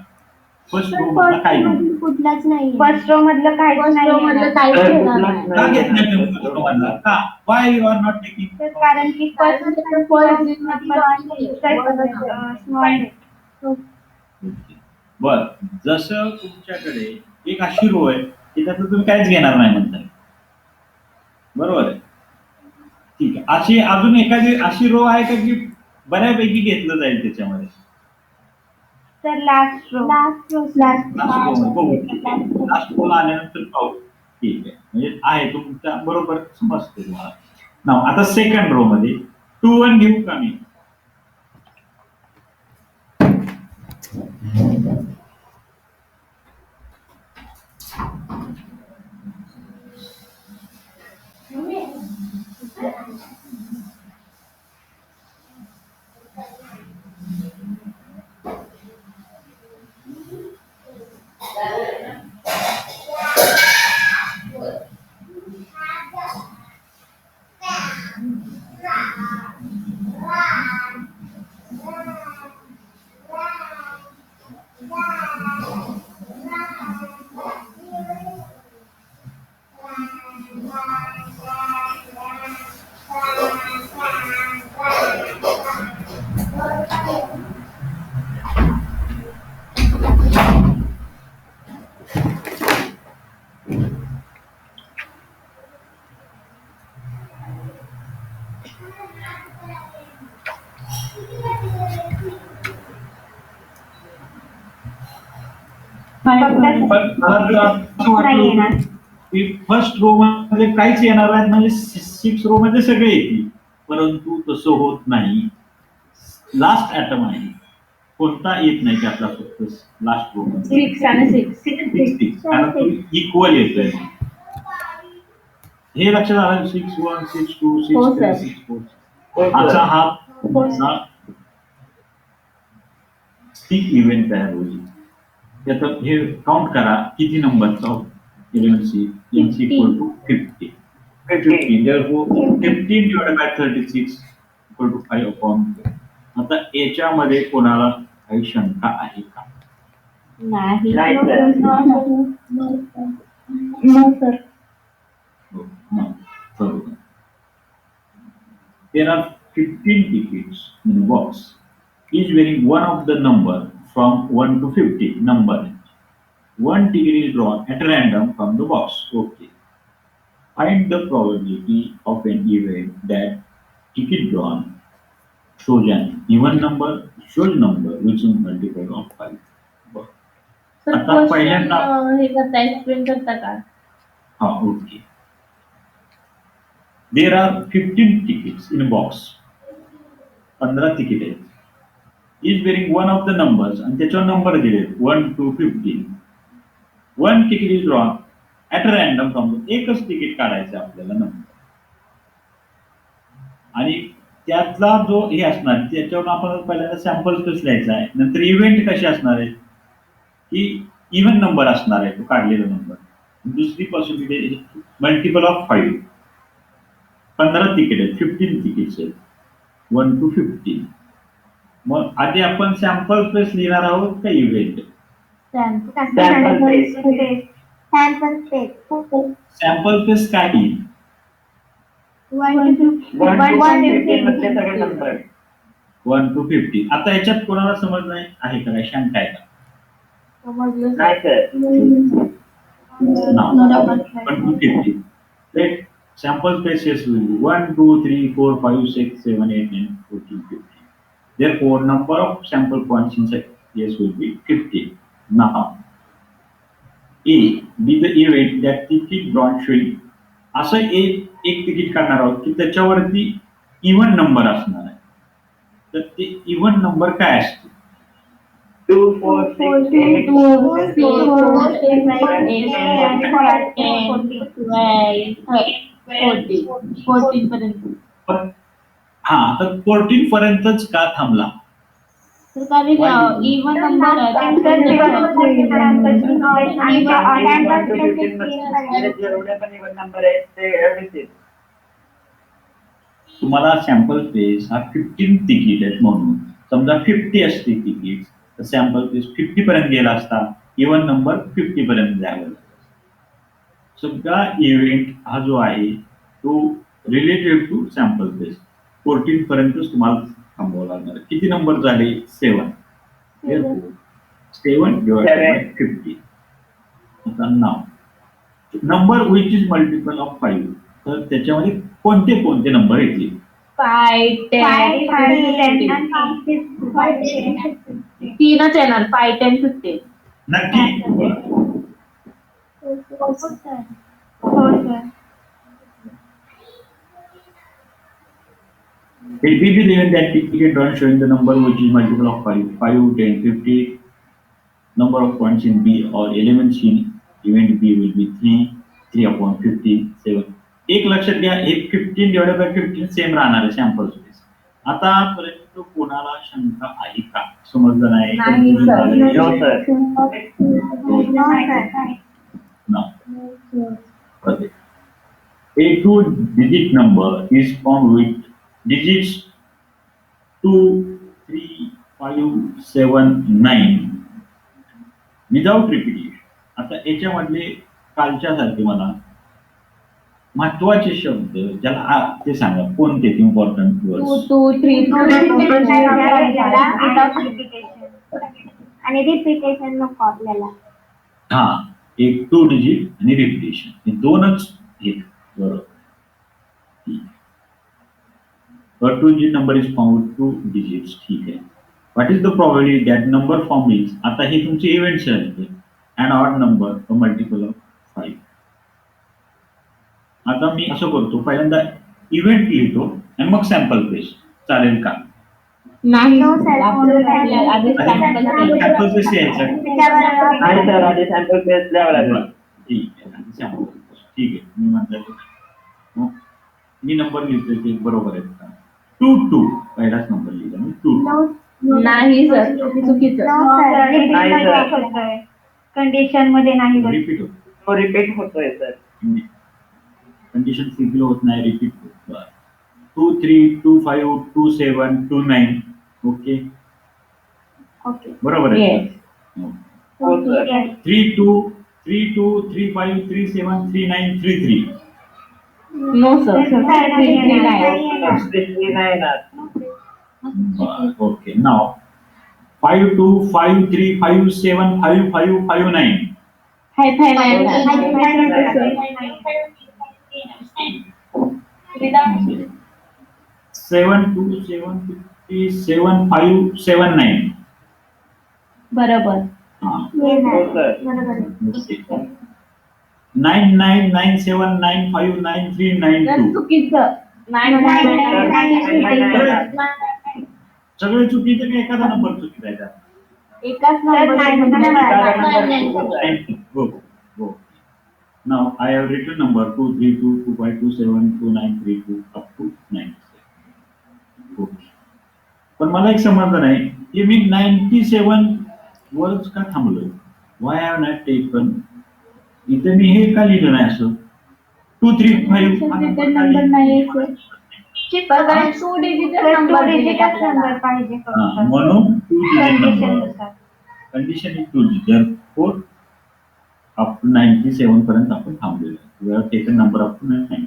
Speaker 1: फर्स्ट रो मधला काय घेऊ?
Speaker 3: कुठलाच नाही फर्स्ट रो मधलं काहीच
Speaker 2: फर्स्ट रो मधलं
Speaker 3: नाही
Speaker 2: काहीच
Speaker 4: अरे,
Speaker 2: येणार
Speaker 4: कुठलाच
Speaker 2: नाही.
Speaker 1: का घेत नाही तुम्ही फर्स्ट रो मधला? का? Why you are not taking?
Speaker 3: कारण की
Speaker 2: कारण
Speaker 3: फर्स्ट
Speaker 2: की first
Speaker 3: स्मॉल
Speaker 1: बर, जसं तुमच्याकडे एक अशी रो आहे की त्यातलं तुम्ही काहीच घेणार नाही म्हणताय, बरोबर आहे? ठीक आहे. अशी अजून एखादी अशी रो आहे का की बऱ्यापैकी घेतलं जाईल त्याच्यामध्ये?
Speaker 3: तर लास्ट रो
Speaker 1: लास्ट रो बघू, लास्ट रो आल्यानंतर पाहू. ठीक आहे, म्हणजे आहे तुमच्या बरोबर समजते तुम्हाला. नाव आता सेकंड रो मध्ये 2 1 घेऊ का मी? पण मला जर असं
Speaker 3: नाही येणार.
Speaker 1: वाटलं की फर्स्ट रो मध्ये काहीच येणार नाही, म्हणजे 6 रो मध्ये सगळे येतील, परंतु तसं होत नाही. लास्ट ऍटम आहे, कोणता येत नाही त्यातला, फक्त लास्ट रो मध्ये
Speaker 2: 6 आणि 6.
Speaker 1: 6 कारण तो इक्वल येतोय. हे लक्षात आलं? 6 1 6 2
Speaker 2: हो,
Speaker 1: 6
Speaker 2: सर.
Speaker 1: 3 6 4 असा हा ठीक इव्हेंट तयार होईल. त्यात हे काउंट करा किती नंबरचा 11C NC equal to 50. 15 therefore 15 divided by 36 equal to 5 upon 4. आता याच्यामध्ये कोणाला काही शंका आहे का?
Speaker 2: नाही.
Speaker 4: नाही, सर.
Speaker 2: No sir.
Speaker 1: हो, no, बरोबर. There are 15 tickets in a box, each bearing one of the number from 1 to 50 number. One ticket is drawn at random from the box. Okay. Find the probability of an event that ticket drawn shows an even number, shows number which is multiple of 5.
Speaker 2: Sir
Speaker 1: आता पहिल्यांदा
Speaker 2: हे करता एक्सप्लेन करता का?
Speaker 1: हा, okay. There are 15 tickets in a box. 15 ticket आहेत. Each bearing one of the numbers, आणि त्याच्यावर नंबर दिले 1 to 15. One ticket is drawn at random from एकच तिकीट काढायचं आपल्याला नंबर, आणि त्यातला जो हे असणार त्याच्यावर आपण पहिल्यांदा सॅम्पल स्पेस लिहायचा आहे. नंतर इव्हेंट कसे असणार आहे की इव्हन नंबर असणार आहे तो काढलेला नंबर. दुसरी पॉसिबिलिटी मल्टिपल ऑफ 5. 15 तिकीट आहेत, 15 तिकीट्स आहेत, 1 to 15. मग आधी आपण सॅम्पल स्पेस लिहिणार आहोत का इव्हेंट? सॅम्पल स्पेस काय येईल?
Speaker 4: 1 to 15 मधले सगळे नंबर.
Speaker 1: 1 to 50. आता याच्यात कोणाला समज नाही आहे का? काय शंका आहे का?
Speaker 4: नाही sir.
Speaker 1: No. 1 to 50. Let sample spaces will be 1 2 3 4 5 6 7 8 9 14 15. Therefore number of sample points inside yes will be 50. Now A be the event that ticket drawn showing. असं एक तिकीट काढणार आहोत की त्याच्यावरती इव्हन नंबर असणार आहे. तर ते इव्हन नंबर काय असते?
Speaker 4: 2 4 6 8
Speaker 2: 14 पर्यंत.
Speaker 1: पण हा, तर 14 पर्यंतच का थांबला?
Speaker 2: तर कारण इव्हन नंबर
Speaker 4: जेवढे पण इव्हन नंबर आहेत ते एवढेच.
Speaker 1: तुम्हाला सॅम्पल स्पेस हा 15 तिकीट आहेत म्हणून समजा 50 असते तिकीट, तर सॅम्पल स्पेस 50 पर्यंत गेला असता, इव्हन नंबर 50 पर्यंत द्यावा लागेल. सगळा इव्हेंट हा जो आहे तो रिलेटेड टू सॅम्पल बेस 14 पर्यंतच तुम्हाला थांबावं लागणार आहे. किती नंबर झाले? 7. 7 डिवाइडेड बाय 50. आता नाव number which is multiple of 5. तर त्याच्यामध्ये कोणते कोणते नंबर येतील?
Speaker 2: 5, 10, 15. तीनच येणार 5, 10, 15.
Speaker 1: नक्की?
Speaker 3: हो sir.
Speaker 1: It will be given that ticket drawn showing the number which is multiple of 5, 5, 10, 50. Number of points in B or elements in event B will be 3, 3 upon 50, 7. एक लक्षात घ्या, हे 15 डिवाइडेड बाय 15 सेम राहणार आहे सॅम्पल स्पेस. आतापर्यंत कोणाला शंका आहे का? समजलं नाही?
Speaker 2: नाही, sir.
Speaker 4: No, sir.
Speaker 1: No. Okay. A 2-digit number is formed with digits 2, 3, 5, 7, 9 without repetition. आता याच्यामधले कालच्या सारखे मला महत्वाचे शब्द ज्याला ते सांगा कोणते इम्पॉर्टंट
Speaker 2: 2,
Speaker 1: वर्ड्स.
Speaker 2: 2, 3,
Speaker 3: आणि रिपिटेशन नको आपल्याला.
Speaker 1: हा, एक 2 डिजिट आणि रिपिटेशन हे दोनच एक. बरोबर. A 2-digit number is found 2 digits. ठीक आहे. What is the probability that number formed is, आता हे तुमचे इव्हेंट्स आहेत, an odd number a multiple of 5. आता मी असं करतो, पहिल्यांदा इव्हेंट लिहितो आणि मग सॅम्पल बेस. चालेल का?
Speaker 2: नाही
Speaker 3: No, sir.
Speaker 2: आपल्याला आधी sample
Speaker 1: सॅम्पल
Speaker 2: केलं.
Speaker 1: बेस यायचा.
Speaker 4: नाही सर, आधी सॅम्पल बेस द्यावं लागेल.
Speaker 1: ठीक आहे, आधी sample base. ठीक आहे, मी म्हणतो मी नंबर लिहितोय ते बरोबर आहेत का? 2, 2 पहिलाच नंबर लिहिला मी 2.
Speaker 2: नाही सर चुकीचं.
Speaker 3: कंडिशन मध्ये नाही बसत.
Speaker 1: रिपीट होत.
Speaker 4: तो रिपीट होतोय सर.
Speaker 1: कंडिशन फुलफिल होत नाही, रिपीट होत. 2, 3, 2, 5, 2, 7, 2, 9. Okay,
Speaker 3: okay.
Speaker 1: बरोबर आहे.
Speaker 2: Yes.
Speaker 4: हो सर.
Speaker 1: 3, 2, 3, 2, 3, 5, 3, 7, 3, 9, 3, 3.
Speaker 2: No sir. 3, 3 नाही.
Speaker 4: Obviously नाही ना.
Speaker 1: ओके, नाव 5, 2, 5, 3, 5, 7, 5, 5, 5, 9.
Speaker 2: हाय फाय नाही.
Speaker 1: 7, 2, 7, 50, 7, 5, 7, 9.
Speaker 2: बरोबर.
Speaker 1: हा.
Speaker 4: हो सर.
Speaker 1: 9, 9, 9, 7, 9, 5, 9, 3, 9,
Speaker 2: तर
Speaker 1: 2.
Speaker 2: चुकीचं.
Speaker 1: सगळे चुकीचं की एखादा नंबर चुकीचा आहे त्यात?
Speaker 2: एकाच
Speaker 1: Go. Now I have written number 2, 3, 2, 2, 5, 2, 7, 2, 9, 3, 2 up to 9. Okay. पण मला एक समजलं नाही की मी 97 वरच का थांबलोय. Why I have not taken, इथे मी हे का लिहिलं नाही असं 2, 3, 5
Speaker 2: नंबर नाही सर. 2 डिजिट नंबर
Speaker 3: नंबर पाहिजे फक्त.
Speaker 1: म्हणून 2 digit number.
Speaker 3: कंडिशननुसार.
Speaker 1: Condition is 2 digit. Therefore up to 97 पर्यंत आपण थांबलेलो आहे. We have taken number up to 97.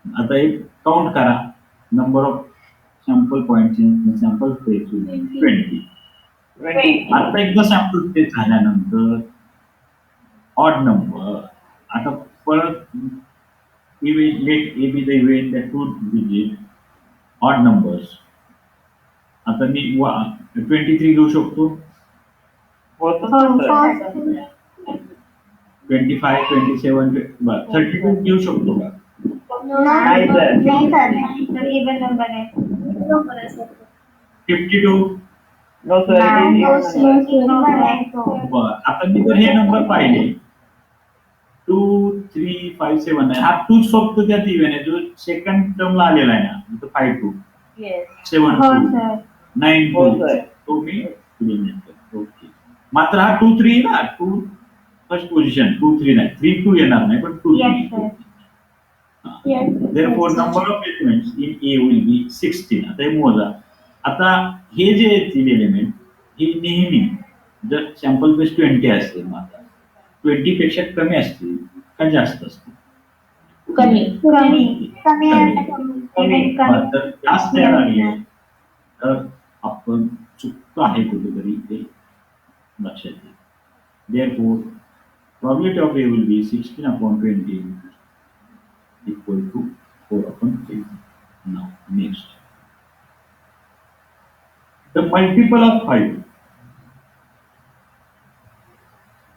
Speaker 1: आता एक काउंट करा. Number of sample points in sample space 20.
Speaker 4: 20.
Speaker 1: आता एकदा सॅम्पल स्पेस झाल्यानंतर ऑड नंबर. आता परत event let A B the event that 2 digit odd numbers. आता मी 23 घेऊ शकतो,
Speaker 4: होतं सर.
Speaker 1: 25, 27, 32 घेऊ शकतो का?
Speaker 4: नाही सर.
Speaker 3: इव्हन नंबर आहे.
Speaker 1: 52.
Speaker 4: No sir.
Speaker 1: बरं, आता मी जर हे नंबर पाहिले 2, 3, 5, 7 आहे. हा 2 फक्त त्यात इव्हेन आहे जो सेकंड टर्मला आलेला आहे ना. 5, 2, 7,
Speaker 3: हो
Speaker 1: 2,
Speaker 3: सर.
Speaker 1: 9,
Speaker 4: हो
Speaker 1: 2.
Speaker 4: सर.
Speaker 1: तो मी eliminate करतो. ओके, मात्र हा 2, 3 ना. 2 फर्स्ट पोझिशन 2, 3 नाही. 3, 2 येणार नाही पण 2,
Speaker 3: Yes,
Speaker 1: 3.
Speaker 3: sir. Yes.
Speaker 1: Therefore number of elements in A will be 16. आता हे मोजा. आता हे जे येतील एलिमेंट हे नेहमी जर सॅम्पल बेस 20 असतील मग आता 20 पेक्षा कमी असतील का जास्त असतील?
Speaker 2: कमी.
Speaker 3: कमी
Speaker 4: कमी.
Speaker 1: तर जास्त येणार आहे तर आपण चुकतो आहे कुठेतरी ते लक्षात येईल. Therefore, probability of A will be 16/20 equal to 4/3. Now, next. The multiple of 5.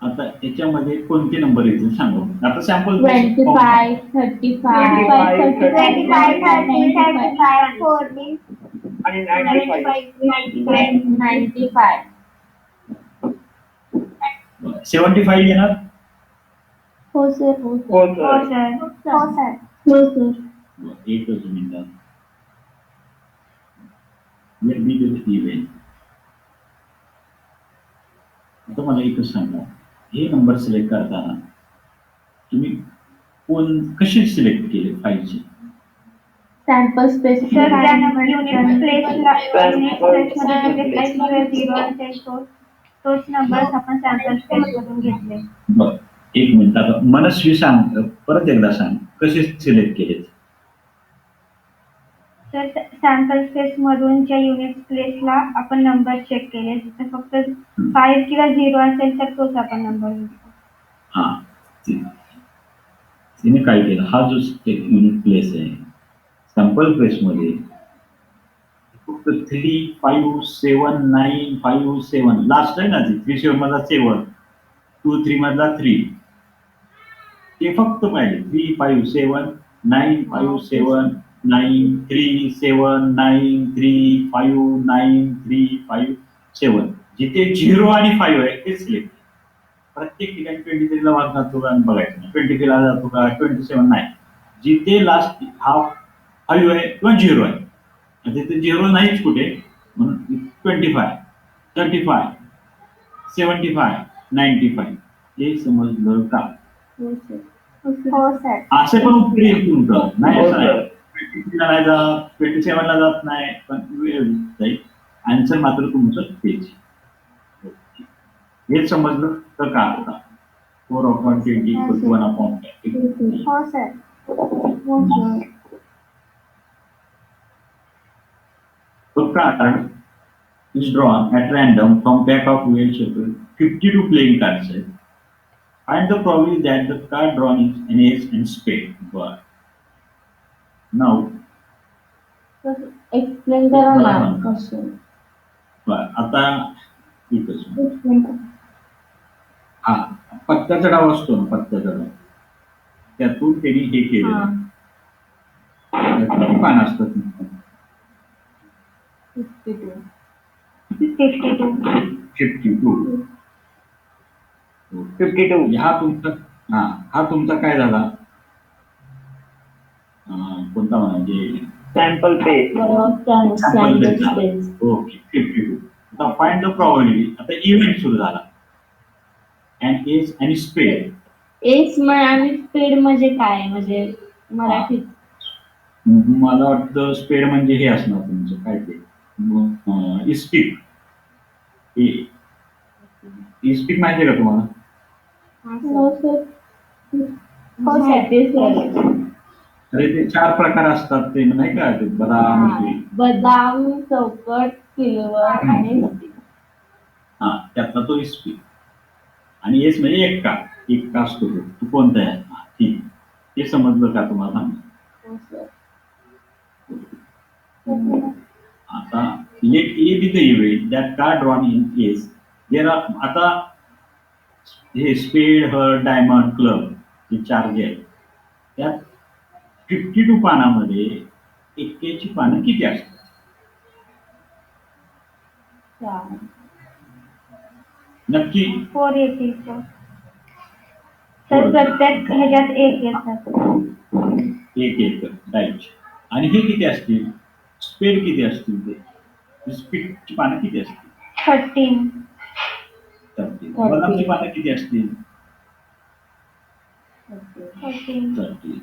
Speaker 1: आता याच्यामध्ये कोणते नंबर येतील सांगा. आता सॅम्पल
Speaker 2: 25, 35,
Speaker 3: 25, 30, 35, 40,
Speaker 4: आणि 95.
Speaker 2: 95.
Speaker 1: 75 येणार.
Speaker 2: हो सर.
Speaker 4: हो
Speaker 3: हो
Speaker 4: सर.
Speaker 3: सर. हो सर.
Speaker 2: हो सर.
Speaker 1: एकच मिनिटात. Let me do the event. आता मला एकच सांगा, हे नंबर सिलेक्ट करताना तुम्ही कसे सिलेक्ट केले 5 चे?
Speaker 2: Sample space.
Speaker 3: सर ज्या युनिट प्लेसला झिरो असेल तोच नंबर आपण सॅम्पल स्पेस मधून घेतले.
Speaker 1: बरं, एक मिनिट. आता मनस्वी सांग, परत एकदा सांग कसे सिलेक्ट केले.
Speaker 3: तर सॅम्पल स्पेस मधून ज्या युनिट प्लेसला आपण नंबर चेक केले तिथे फक्त 5 किंवा 0 असेल तर तोच आपण नंबर घेतो.
Speaker 1: हा, तिने काय केलं, हा जो युनिट प्लेस आहे सॅम्पल प्लेस मध्ये फक्त 3, 5, 7, 9, 5, 7 लास्ट आहे ना, ती 3, 7 मधला 7, 2, 3 मधला 3 ते फक्त पाहिले. 3, 5, 7, 9, 5, 7, 9, 3, 7, 9, 3, 5, 9, 3, 5, 7 जिथे 0 आणि 5 आहे ते सिलेक्ट. प्रत्येक ठिकाणी 23 ला वाज जातो का बघायचं नाही, 23 ला जातो का 27 नाही. जिथे लास्ट हा 5 आहे किंवा 0 आहे तिथे 0 नाहीच कुठे, म्हणून 25, 35, 75, 95 हे समजलं का?
Speaker 3: हो सर.
Speaker 1: असे पण उत्तर येईल तुमचं नाही
Speaker 4: हो
Speaker 1: असं नाही.
Speaker 4: सर.
Speaker 1: 23 ला नाही जात, 27 ला जात नाही, पण वेळ जाईल. आन्सर मात्र तुमचं तेच. हे समजलं तर का आता 4/20 = 1/5.
Speaker 3: हो sir.
Speaker 1: The card is drawn at random from pack of well-shuffled 52 playing cards. Find the probability that the card drawn is an ace and spade. But now,
Speaker 2: explain करा ना क्वेश्चन.
Speaker 1: आता एकच हा पत्त्याचा डाव असतो ना, पत्त्याचा डाव त्यातून त्यांनी हे केलं. किती पान असतात?
Speaker 2: 52.
Speaker 3: 52.
Speaker 1: 52.
Speaker 4: 52.
Speaker 1: हा तुमचा काय झाला? कोणता म्हणजे
Speaker 4: सॅम्पल पेज.
Speaker 2: बरोबर. Sample space.
Speaker 1: ओके, 52. आता फाइंड द प्रोबॅबिलिटी. आता इव्हेंट सुरू झाला. अँड एस आणि स्पेड.
Speaker 2: एस आणि स्पेड म्हणजे काय, म्हणजे मराठीत?
Speaker 1: मला वाटतं स्पेड म्हणजे हे असणार तुमचं काय ते इस्पिक. इस्पिक माहिती आहे का तुम्हाला?
Speaker 2: हो सर. माहिती सर.
Speaker 1: अरे ते 4 प्रकार असतात ते नाही का, ते बदाम
Speaker 2: बदाम, चौकट, सिल्वर आणि
Speaker 1: हा त्यातला तो इस्पिक. आणि एस म्हणजे एक का असतो तो कोणता आहे. ठीक, हे समजलं का तुम्हाला?
Speaker 2: हो सर.
Speaker 1: आता let A B the event that card drawn in ace. There are आता हे स्पेड, हर्ट, डायमंड, क्लब हे 4 जे आहेत त्यात 52 पानामध्ये एक्केची पानं किती असतात?
Speaker 2: 4.
Speaker 1: नक्की
Speaker 3: 4 येतील सर. सर प्रत्येक ह्याच्यात 1 येतात.
Speaker 1: एक राईट. आणि हे किती असतील? स्पेड किती असतील? ते स्पीडची पानं किती असतील?
Speaker 3: 13.
Speaker 1: बदामची पानं किती असतील?
Speaker 3: 13.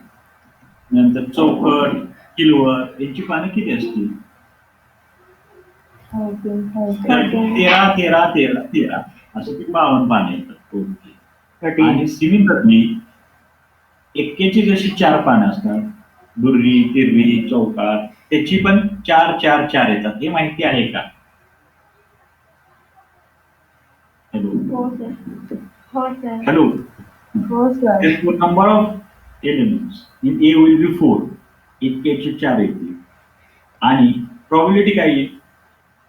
Speaker 1: नंतर चौकट, किलवर यांची पानं किती असतील?
Speaker 2: 13.
Speaker 1: 13, 13, 13, 13. असे ती 52 पाने येतात ओके.
Speaker 4: 13.
Speaker 1: आणि सिमिलरली एक्केची जशी 4 पानं असतात, दुर्री, तिररी, चौकार, त्याची पण 4 4 4 येतात. हे माहिती आहे का? हॅलो
Speaker 2: हो सर.
Speaker 3: हो सर.
Speaker 1: हॅलो.
Speaker 2: हो sir.
Speaker 1: Therefore, number of elements in A will be 4. इतक्याचे 4 येतील. आणि probability काय आहे?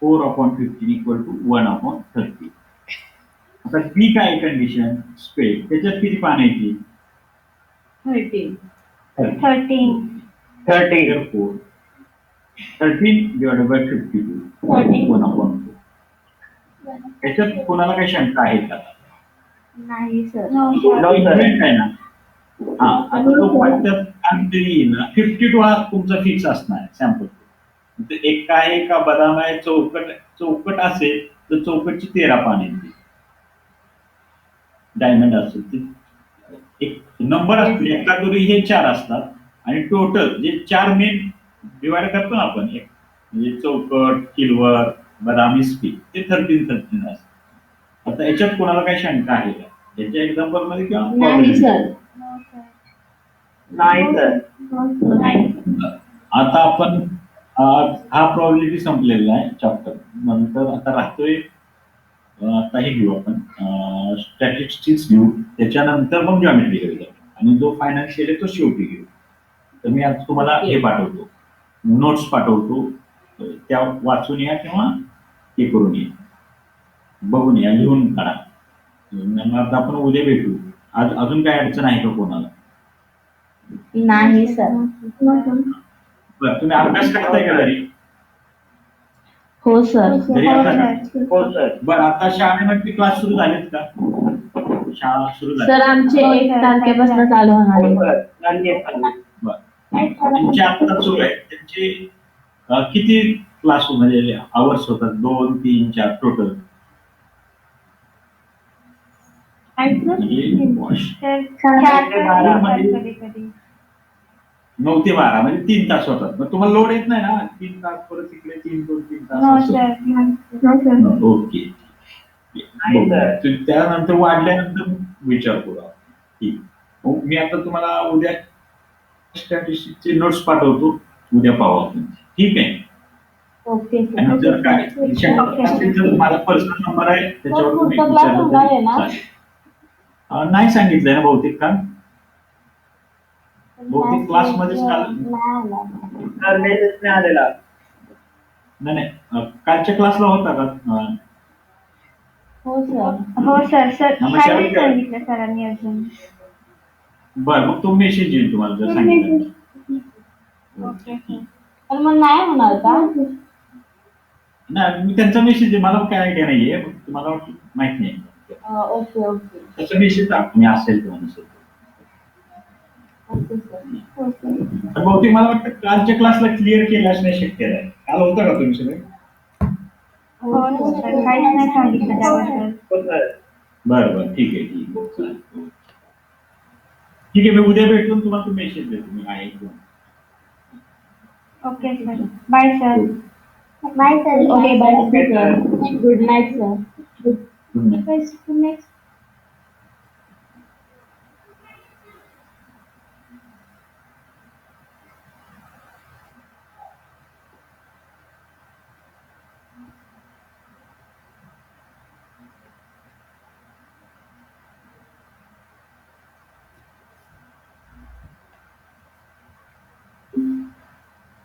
Speaker 1: 4/15 equal to 1/30. आता B काय कंडिशन स्पेस त्याच्यात किती पानं येतील?
Speaker 2: 13.
Speaker 3: 13.
Speaker 4: 13.
Speaker 1: Therefore, 13 divided by 52. 1/4. त्याच्यात कोणाला काही शंका आहे का?
Speaker 2: नाही sir.
Speaker 3: No sir.
Speaker 4: No, sir.
Speaker 1: Equivalent आहे ना? हा आता तो पट्ट्यात काहीतरी येईल ना 52 हा तुमचा फिक्स असणार आहे सॅम्पल. एक आहे का बदाम आहे चौकट असेल तर चौकटची 13 पाने येतील. डायमंड असेल ते एक नंबर असतील एकादोरी हे 4 असतात आणि टोटल जे 4 मेन डिवाइड करतो ना आपण एक म्हणजे चौकट किलवर बदामी स्पीक ते 13 असतात. आता याच्यात कोणाला काही शंका आहे का याच्या एक्झाम्पल मध्ये किंवा
Speaker 2: नाही सर.
Speaker 3: No sir.
Speaker 4: नाही सर.
Speaker 3: नाही.
Speaker 1: आता आपण हा प्रॉबिलिटी संपलेला आहे चॅप्टर. नंतर आता राहतोय आता हे घेऊ आपण स्टॅटिस्टिक्स घेऊ त्याच्यानंतर मग जॉमेट्री घेऊ आणि जो फायनान्शियल आहे तो शेवटी घेऊ. तर मी आज तुम्हाला हे पाठवतो नोट्स पाठवतो त्या वाचून या किंवा हे करून या बघून या लिहून काढा. आता आपण उद्या भेटू. आज अजून काय अडचण आहे का कोणाला?
Speaker 2: नाही सर.
Speaker 1: बरं तुम्ही अभ्यास करताय का घरी?
Speaker 2: हो सर.
Speaker 1: घरी
Speaker 3: हो
Speaker 1: अभ्यास
Speaker 3: सर.
Speaker 1: करताय?
Speaker 4: हो सर.
Speaker 1: बरं आता शाळेमध्ये क्लास सुरू झालेत का? शाळा सुरू झाली.
Speaker 2: सर आमचे 1 तारखेपासून चालू होणार
Speaker 4: हो
Speaker 2: आहे.
Speaker 4: सर. चालली आहे.
Speaker 1: त्यांचे आता सुरू आहे त्यांचे किती क्लास म्हणजे आवर्स होतात 2 3 4 टोटल म्हणजे
Speaker 3: सर 4
Speaker 4: ते 12
Speaker 3: तास कधी-कधी.
Speaker 1: 9 ते 12 म्हणजे 3 तास होतात. मग तुम्हाला लोड येत नाही ना 3 तास परत इकडे 3
Speaker 3: No
Speaker 1: तास
Speaker 3: sir. No sir.
Speaker 1: ओके.
Speaker 4: नाही, सर.
Speaker 1: त्यानंतर वाढल्यानंतर विचार करू. ठीक. मी आता तुम्हाला उद्या स्टॅटिस्टिक्सचे नोट्स पाठवतो उद्या पाहू आपण. ठीक आहे.
Speaker 2: ओके
Speaker 1: आणि
Speaker 2: सर.
Speaker 1: जर काय शंका असेल तर माझा पर्सनल नंबर आहे त्याच्यावर तुम्ही
Speaker 2: पुढचा क्लास
Speaker 1: विचारलं
Speaker 2: होणार आहे
Speaker 1: तरी
Speaker 2: ना?
Speaker 1: चालेल. नाही सांगितलंय ना बहुतेक का? बहुतेक क्लासमध्येच काल
Speaker 2: नाही आला.
Speaker 4: सर मेसेज नाही आलेला.
Speaker 1: नाही कालच्या क्लासला होता का?
Speaker 2: हो सर.
Speaker 3: हो सर. सर
Speaker 1: हा, मग
Speaker 3: काही
Speaker 1: शाळेत काय?
Speaker 3: सांगितलं सरांनी अजून.
Speaker 1: बरं मग तो मेसेज येईल तुम्हाला जर सांगितलं.
Speaker 3: Okay sir.
Speaker 2: पण मग नाही होणार का?
Speaker 1: नाही मी त्यांचा मेसेज मला काय आयडिया नाहीये तुम्हाला माहित नाही.
Speaker 2: Okay okay.
Speaker 1: त्याचा मेसेज तुम्ही असेल किंवा नसेल.
Speaker 2: Okay sir.
Speaker 1: पण बहुतेक मला वाटतं कालच्या क्लासला क्लिअर केल्यास नाही शक्य आहे. काल होता का तुम्ही सगळे?
Speaker 3: हो सर. काहीच नाही सांगितलं त्याबद्दल.
Speaker 4: हो सर.
Speaker 1: बरं ठीक आहे चालेल. ठीक आहे मी उद्या भेटून तुम्हाला मेसेज देतो मी आहे किंवा.
Speaker 3: Okay sir. Bye sir.
Speaker 2: Bye sir. Okay bye sir. Good night sir.
Speaker 1: Good night.
Speaker 3: Next